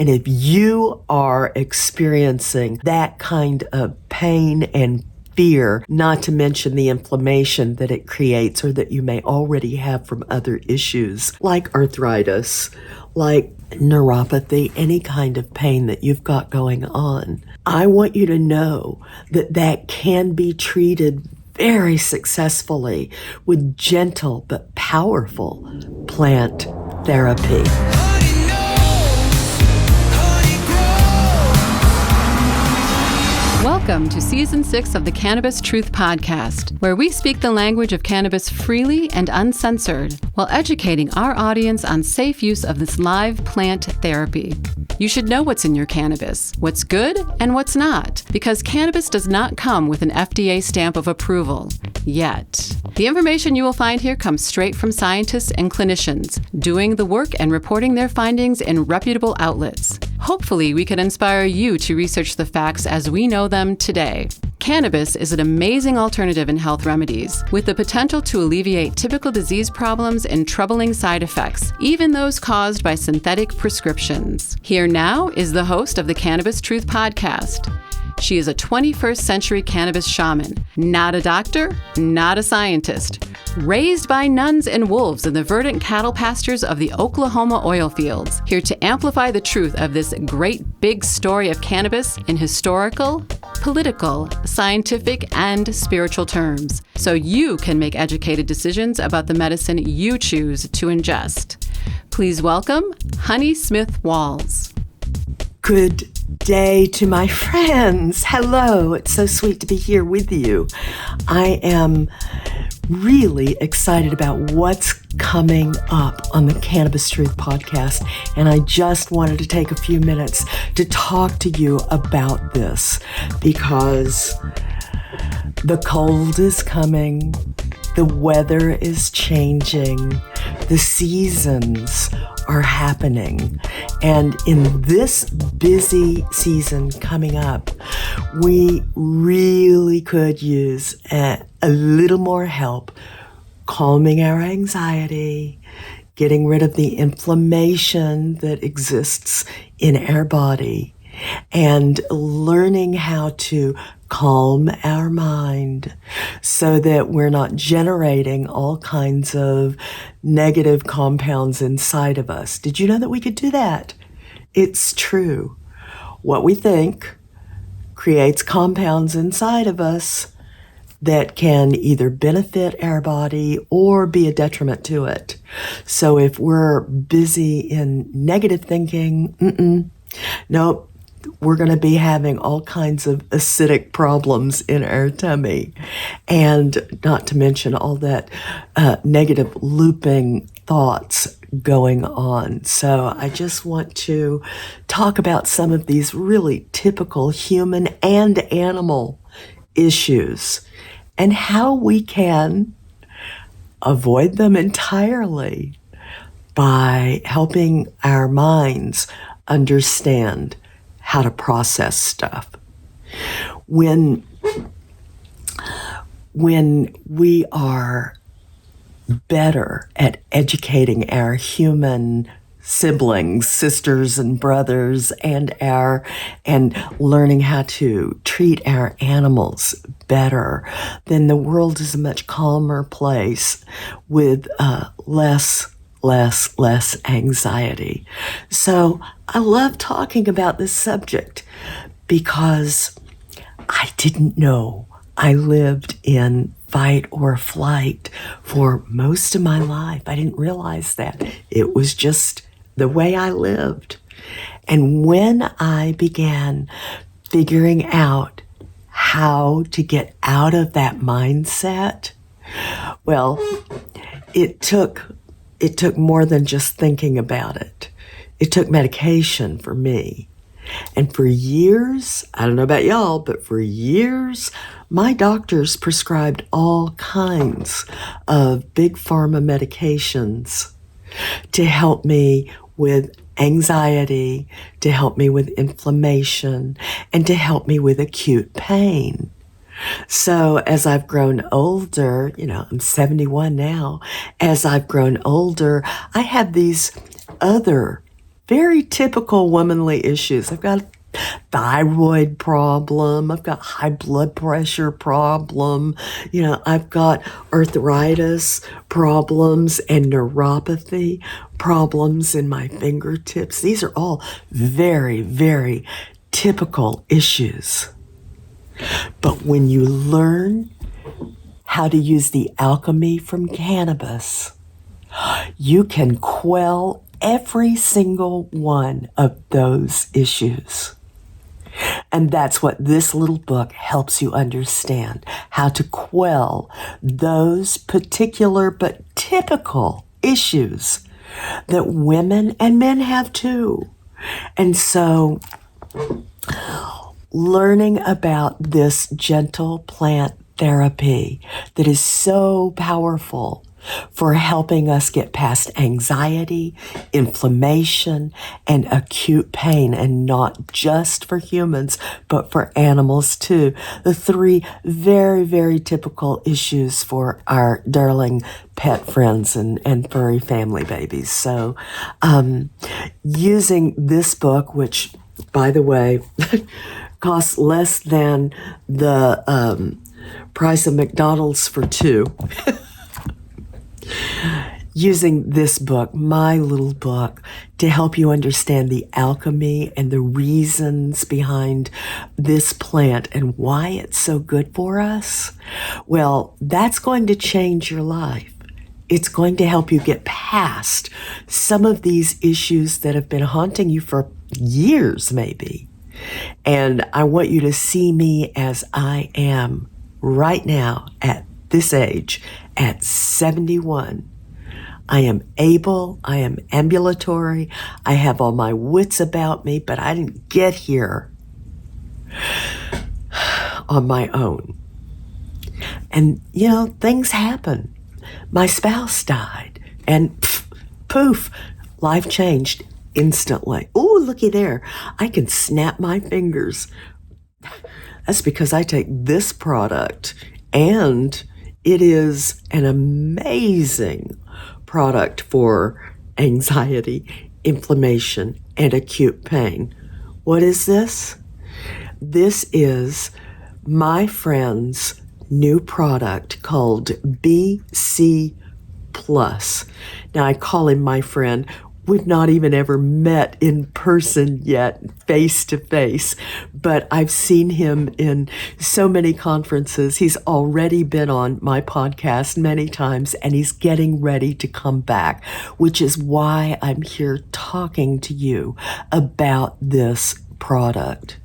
And if you are experiencing that kind of pain and fear, not to mention the inflammation that it creates or that you may already have from other issues like arthritis, like neuropathy, any kind of pain that you've got going on, I want you to know that that can be treated very successfully with gentle but powerful plant therapy. Welcome to Season 6 of the Cannabis Truth podcast, where we speak the language of cannabis freely and uncensored while educating our audience on safe use of this live plant therapy. You should know what's in your cannabis, what's good and what's not, because cannabis does not come with an FDA stamp of approval, yet. The information you will find here comes straight from scientists and clinicians doing the work and reporting their findings in reputable outlets. Hopefully, we can inspire you to research the facts as we know them today. Cannabis is an amazing alternative in health remedies, with the potential to alleviate typical disease problems and troubling side effects, even those caused by synthetic prescriptions. Here now is the host of the Cannabis Truth podcast. She is a 21st century cannabis shaman, not a doctor, not a scientist. Raised by nuns and wolves in the verdant cattle pastures of the Oklahoma oil fields, here to amplify the truth of this great big story of cannabis in historical, political, scientific, and spiritual terms, so you can make educated decisions about the medicine you choose to ingest. Please welcome Honey Smith Walls. Good day to my friends. Hello, it's so sweet to be here with you. I am really excited about what's coming up on the Cannabis Truth podcast, and I just wanted to take a few minutes to talk to you about this because the cold is coming, the weather is changing, the seasons are happening. And in this busy season coming up, we really could use a little more help calming our anxiety, getting rid of the inflammation that exists in our body, and learning how to calm our mind so that we're not generating all kinds of negative compounds inside of us. Did you know that we could do that? It's true. What we think creates compounds inside of us that can either benefit our body or be a detriment to it. So if we're busy in negative thinking, nope, we're going to be having all kinds of acidic problems in our tummy, and not to mention all that negative looping thoughts going on. So I just want to talk about some of these really typical human and animal issues and how we can avoid them entirely by helping our minds understand how to process stuff. When we are better at educating our human siblings, sisters and brothers, and learning how to treat our animals better, then the world is a much calmer place with less anxiety. So I love talking about this subject because I didn't know I lived in fight or flight for most of my life. I didn't realize that. It was just the way I lived. And when I began figuring out how to get out of that mindset, well, it took more than just thinking about it. It took medication for me. And for years, I don't know about y'all, but for years, my doctors prescribed all kinds of big pharma medications to help me with anxiety, to help me with inflammation, and to help me with acute pain. So as I've grown older, I'm 71 now, as I've grown older, I have these other very typical womanly issues. I've got thyroid problem. I've got high blood pressure problem. I've got arthritis problems and neuropathy problems in my fingertips. These are all very, very typical issues. But when you learn how to use the alchemy from cannabis, you can quell every single one of those issues. And that's what this little book helps you understand, how to quell those particular but typical issues that women and men have too. And so learning about this gentle plant therapy that is so powerful for helping us get past anxiety, inflammation, and acute pain, and not just for humans, but for animals too. The three very, very typical issues for our darling pet friends and furry family babies. So, using this book, which, by the way, costs less than the price of McDonald's for two. Using this book, my little book, to help you understand the alchemy and the reasons behind this plant and why it's so good for us, well, that's going to change your life. It's going to help you get past some of these issues that have been haunting you for years, maybe. And I want you to see me as I am right now at this age, at 71. I am able, I am ambulatory, I have all my wits about me, but I didn't get here on my own. And, things happen. My spouse died, and poof, life changed instantly. Ooh, looky there. I can snap my fingers. That's because I take this product, and it is an amazing product for anxiety, inflammation, and acute pain. What is this? This is my friend's new product called BC Plus. Now, I call him my friend. We've not even ever met in person yet, face to face, but I've seen him in so many conferences. He's already been on my podcast many times, and he's getting ready to come back, which is why I'm here talking to you about this product.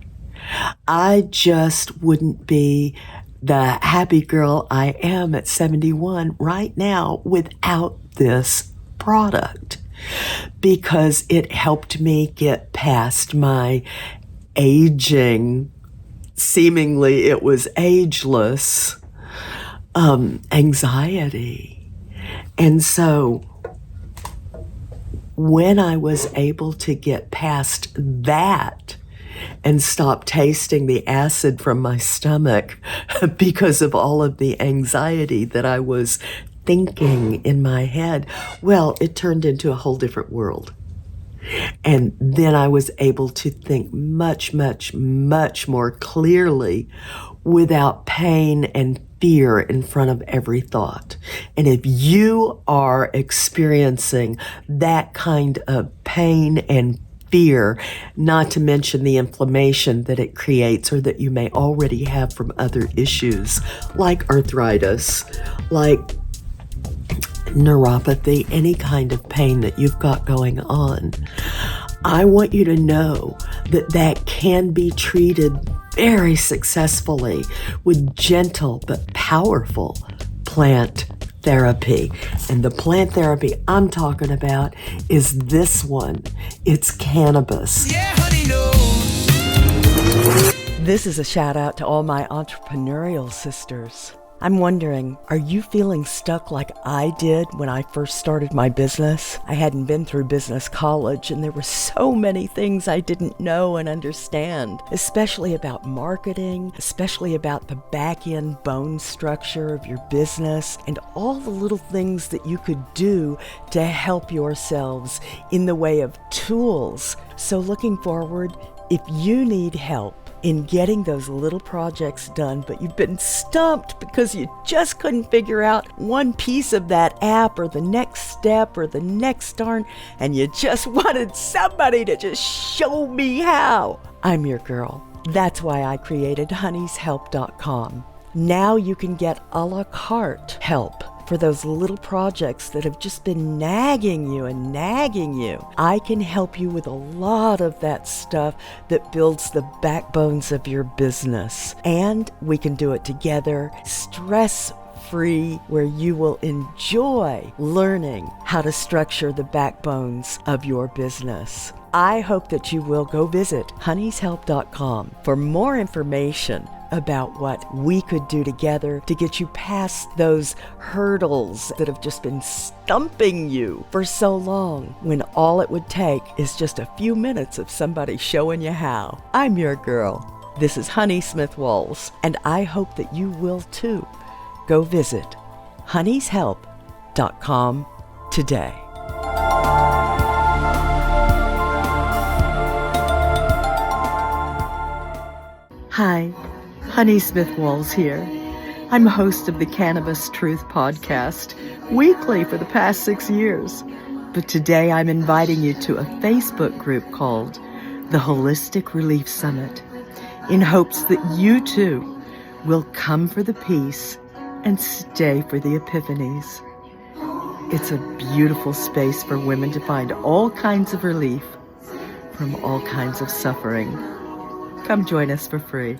I just wouldn't be the happy girl I am at 71 right now without this product, because it helped me get past my aging, seemingly it was ageless, anxiety. And so when I was able to get past that and stop tasting the acid from my stomach because of all of the anxiety that I was thinking in my head, well, it turned into a whole different world. And then I was able to think much, much, much more clearly without pain and fear in front of every thought. And if you are experiencing that kind of pain and fear, not to mention the inflammation that it creates or that you may already have from other issues like arthritis, like neuropathy, any kind of pain that you've got going on, I want you to know that that can be treated very successfully with gentle but powerful plant therapy. And the plant therapy I'm talking about is this one. It's cannabis. Yeah, honey, no. This is a shout out to all my entrepreneurial sisters. I'm wondering, are you feeling stuck like I did when I first started my business? I hadn't been through business college, and there were so many things I didn't know and understand, especially about marketing, especially about the back-end bone structure of your business, and all the little things that you could do to help yourselves in the way of tools. So looking forward, if you need help in getting those little projects done, but you've been stumped because you just couldn't figure out one piece of that app or the next step or the next darn, and you just wanted somebody to just show me how. I'm your girl. That's why I created honeyshelp.com. Now you can get a la carte help for those little projects that have just been nagging you. I can help you with a lot of that stuff that builds the backbones of your business. And we can do it together, stress-free, where you will enjoy learning how to structure the backbones of your business. I hope that you will go visit honeyshelp.com for more information about what we could do together to get you past those hurdles that have just been stumping you for so long, when all it would take is just a few minutes of somebody showing you how. I'm your girl. This is Honey Smith Walls, and I hope that you will too. Go visit honeyshelp.com today. Hi, Honey Smith Walls here. I'm host of the Cannabis Truth podcast, weekly for the past 6 years. But today I'm inviting you to a Facebook group called the Holistic Relief Summit, in hopes that you too will come for the peace and stay for the epiphanies. It's a beautiful space for women to find all kinds of relief from all kinds of suffering. Come join us for free.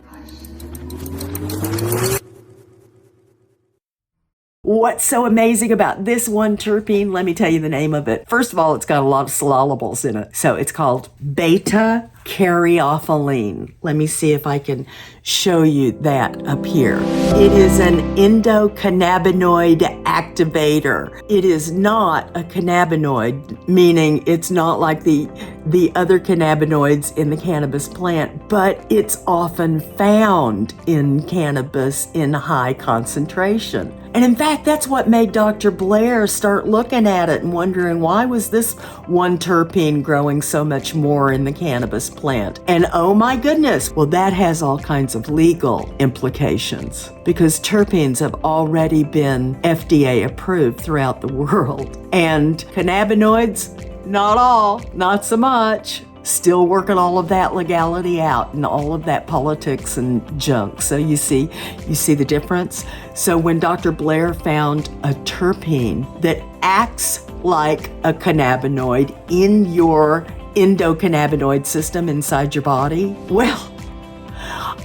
What's so amazing about this one terpene? Let me tell you the name of it. First of all, it's got a lot of syllables in it. So it's called Beta-caryophyllene. Let me see if I can show you that up here. It is an endocannabinoid activator. It is not a cannabinoid, meaning it's not like the other cannabinoids in the cannabis plant, but it's often found in cannabis in high concentration. And in fact, that's what made Dr. Blair start looking at it and wondering, why was this one terpene growing so much more in the cannabis plant? And oh my goodness, well, that has all kinds of legal implications, because terpenes have already been FDA approved throughout the world. And cannabinoids, not all, not so much. Still working all of that legality out and all of that politics and junk. So you see the difference? So when Dr. Blair found a terpene that acts like a cannabinoid in your endocannabinoid system inside your body, well,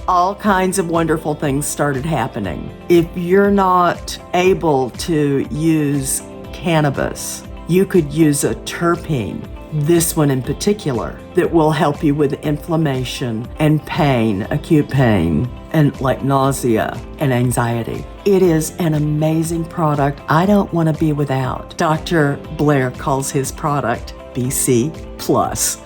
all kinds of wonderful things started happening. If you're not able to use cannabis, you could use a terpene, this one in particular, that will help you with inflammation and pain, acute pain, and like nausea and anxiety. It is an amazing product I don't want to be without. Dr. Blair calls his product BC Plus.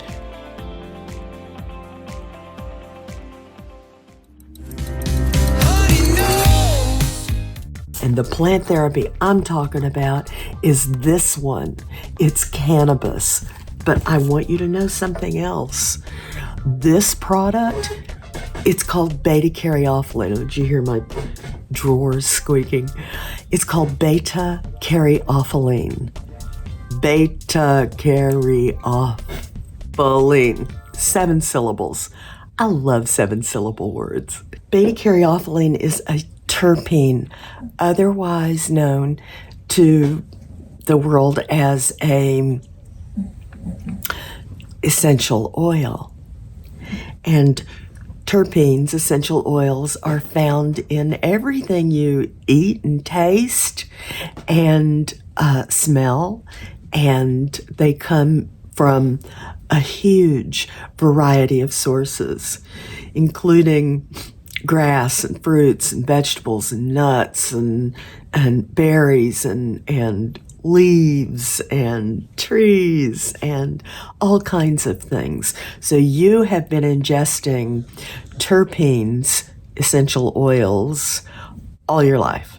And the plant therapy I'm talking about is this one. It's cannabis. But I want you to know something else. This product, it's called Beta-caryophyllene. Did you hear my drawers squeaking? It's called Beta-caryophyllene. Beta-caryophyllene. 7 syllables. I love 7-syllable words. Beta-caryophyllene is a terpene, otherwise known to the world as a essential oil. And terpenes, essential oils, are found in everything you eat and taste and smell, and they come from a huge variety of sources, including grass and fruits and vegetables and nuts and berries and leaves and trees and all kinds of things. So you have been ingesting terpenes, essential oils, all your life.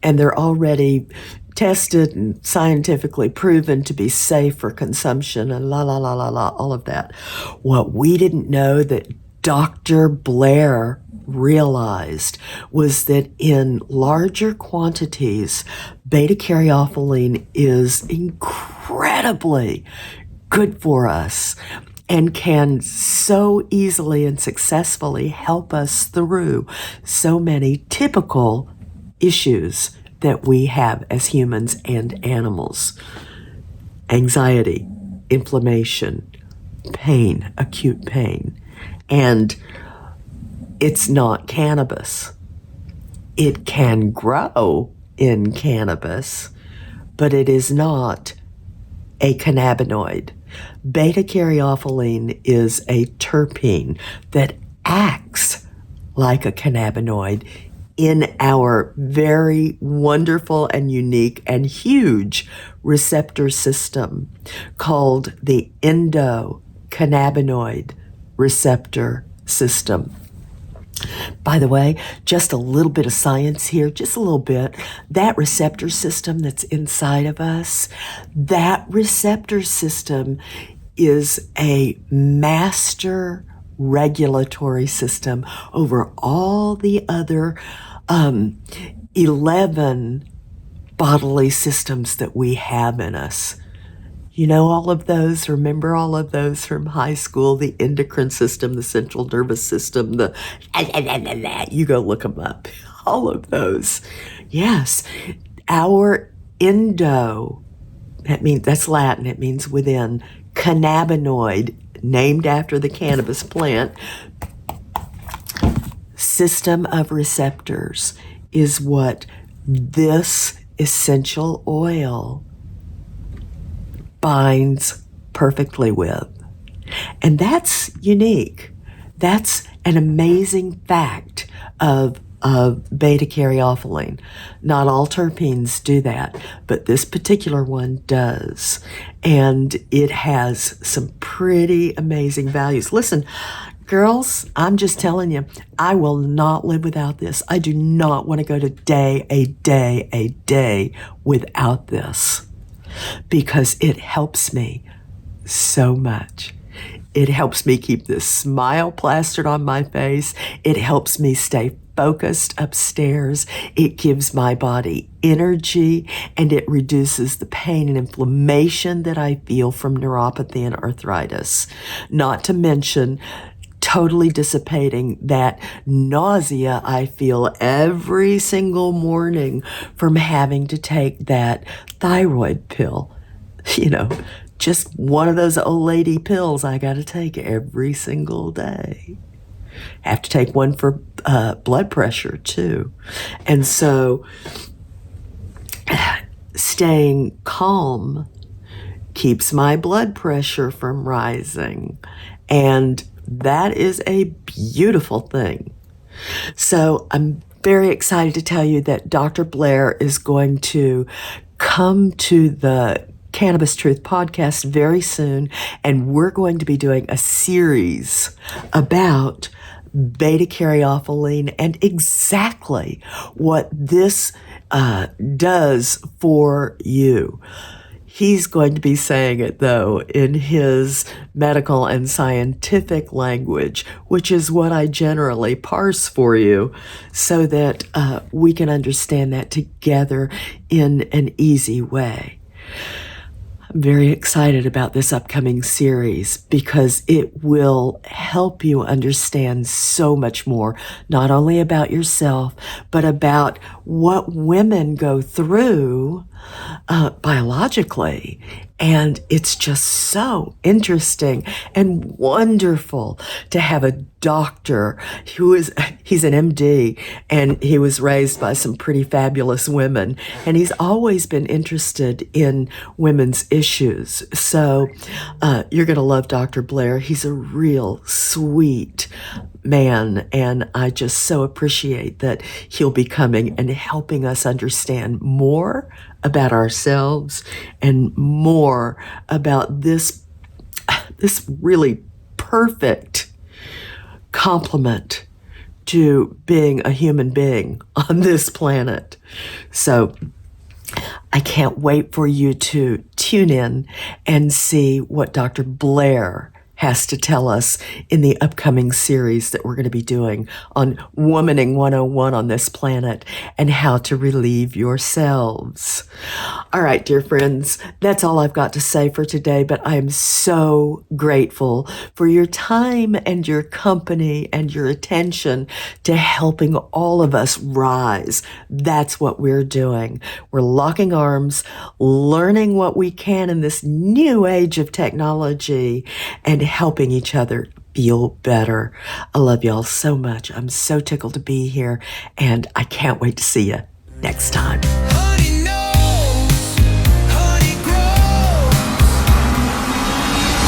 And they're already tested and scientifically proven to be safe for consumption and all of that. What we didn't know that Dr. Blair realized was that in larger quantities, beta-caryophyllene is incredibly good for us and can so easily and successfully help us through so many typical issues that we have as humans and animals. Anxiety, inflammation, pain, acute pain. And it's not cannabis. It can grow in cannabis, but it is not a cannabinoid. Beta-caryophyllene is a terpene that acts like a cannabinoid in our very wonderful and unique and huge receptor system called the endocannabinoid receptor system. By the way, just a little bit of science here, just a little bit. That receptor system that's inside of us, that receptor system is a master regulatory system over all the other 11 bodily systems that we have in us. You know all of those? Remember all of those from high school? The endocrine system, the central nervous system, you go look them up. All of those. Yes. Our that's Latin, it means within. Cannabinoid, named after the cannabis plant, system of receptors is what this essential oil binds perfectly with. And that's unique. That's an amazing fact of beta-caryophyllene. Not all terpenes do that, but this particular one does. And it has some pretty amazing values. Listen, girls, I'm just telling you, I will not live without this. I do not want to go to a day without this, because it helps me so much. It helps me keep this smile plastered on my face. It helps me stay focused upstairs. It gives my body energy, and it reduces the pain and inflammation that I feel from neuropathy and arthritis. Not to mention totally dissipating that nausea I feel every single morning from having to take that thyroid pill. You know, just one of those old lady pills I got to take every single day. I have to take one for blood pressure too. And so staying calm keeps my blood pressure from rising. And that is a beautiful thing. So I'm very excited to tell you that Dr. Blair is going to come to the Cannabis Truth podcast very soon, and we're going to be doing a series about beta-caryophyllene and exactly what this does for you. He's going to be saying it, though, in his medical and scientific language, which is what I generally parse for you so that we can understand that together in an easy way. I'm very excited about this upcoming series because it will help you understand so much more, not only about yourself, but about what women go through biologically. And it's just so interesting and wonderful to have a doctor he's an MD, and he was raised by some pretty fabulous women. And he's always been interested in women's issues. So you're going to love Dr. Blair. He's a real sweet man, and I just so appreciate that he'll be coming and helping us understand more about ourselves and more about this really perfect complement to being a human being on this planet. So I can't wait for you to tune in and see what Dr. Blair has to tell us in the upcoming series that we're going to be doing on Womaning 101 on this planet and how to relieve yourselves. All right, dear friends, that's all I've got to say for today, but I am so grateful for your time and your company and your attention to helping all of us rise. That's what we're doing. We're locking arms, learning what we can in this new age of technology, and helping each other feel better. I love y'all so much. I'm so tickled to be here, and I can't wait to see you next time.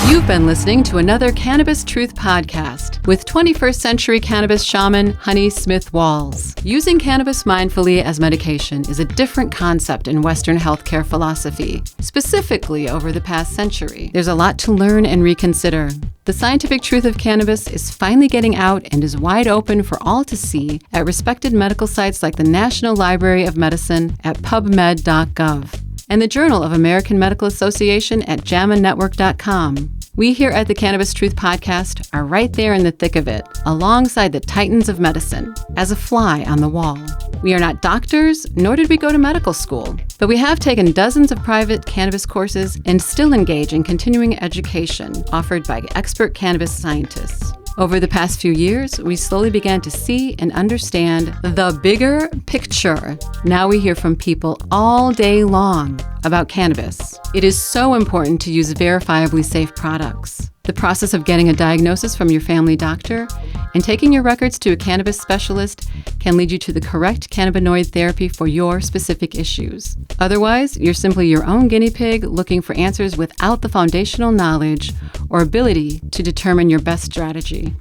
You've been listening to another Cannabis Truth podcast with 21st century cannabis shaman Honey Smith Walls. Using cannabis mindfully as medication is a different concept in Western healthcare philosophy, specifically over the past century. There's a lot to learn and reconsider. The scientific truth of cannabis is finally getting out and is wide open for all to see at respected medical sites like the National Library of Medicine at pubmed.gov and the Journal of American Medical Association at JAMAnetwork.com. We here at the Cannabis Truth podcast are right there in the thick of it, alongside the titans of medicine, as a fly on the wall. We are not doctors, nor did we go to medical school, but we have taken dozens of private cannabis courses and still engage in continuing education offered by expert cannabis scientists. Over the past few years, we slowly began to see and understand the bigger picture. Now we hear from people all day long about cannabis. It is so important to use verifiably safe products. The process of getting a diagnosis from your family doctor and taking your records to a cannabis specialist can lead you to the correct cannabinoid therapy for your specific issues. Otherwise, you're simply your own guinea pig looking for answers without the foundational knowledge or ability to determine your best strategy.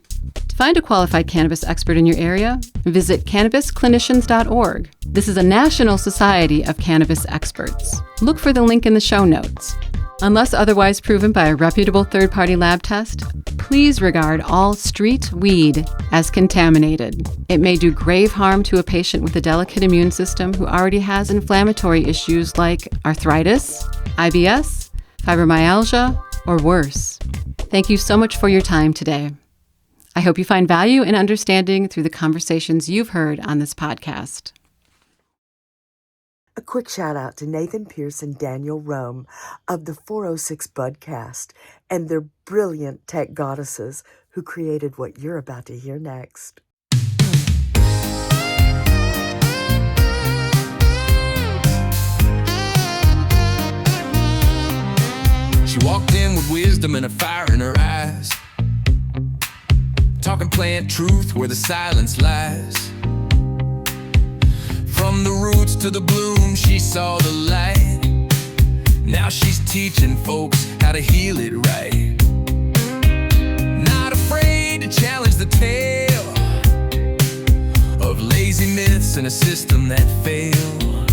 To find a qualified cannabis expert in your area, visit cannabisclinicians.org. This is a national society of cannabis experts. Look for the link in the show notes. Unless otherwise proven by a reputable third-party lab test, please regard all street weed as contaminated. It may do grave harm to a patient with a delicate immune system who already has inflammatory issues like arthritis, IBS, fibromyalgia, or worse. Thank you so much for your time today. I hope you find value and understanding through the conversations you've heard on this podcast. A quick shout out to Nathan Pierce and Daniel Rome of the 406 Budcast and their brilliant tech goddesses who created what you're about to hear next. She walked in with wisdom and a fire in her eyes, talking plant truth where the silence lies. From the roots to the bloom, she saw the light. Now she's teaching folks how to heal it right. Not afraid to challenge the tale of lazy myths and a system that failed.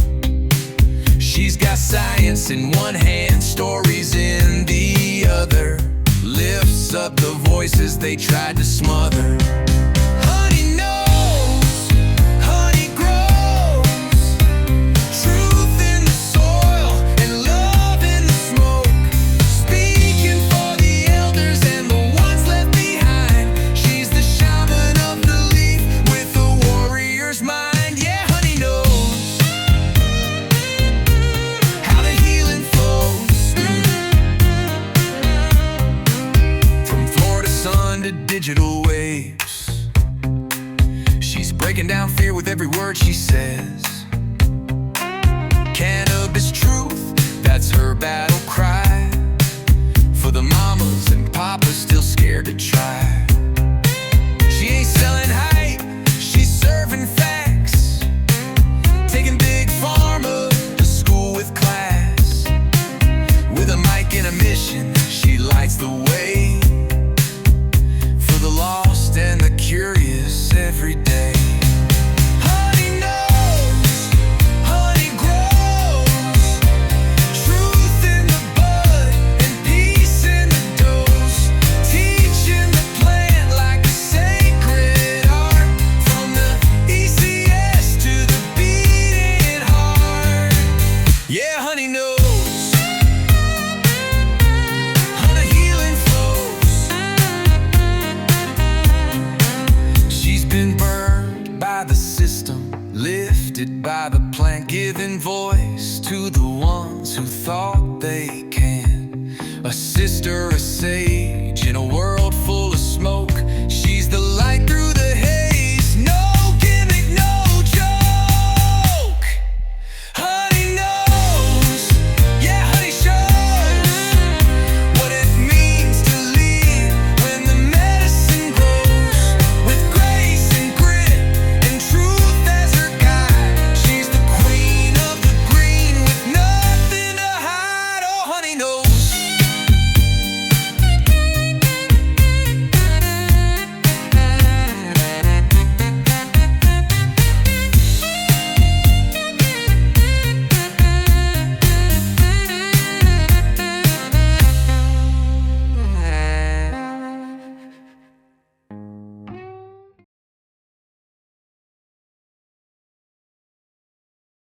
She's got science in one hand, stories in the other. Lifts up the voices they tried to smother. Honey knows, honey grows. Truth in the soil and love in the smoke. Speaking for the elders and the ones left behind. She's the shaman of the leaf with a warrior's mind. Yeah, honey knows how the healing flows. From Florida sun to digital waves, she's breaking down fear with every word she says. Cannabis truth, that's her battle cry. For the mamas and papas still scared to try. She ain't selling hype, she's serving facts. Taking big pharma to school with class. With a mic and a mission, she lights the way for the lost and the curious. planted by the plant, giving voice to the ones who thought they can. A sister, a sage,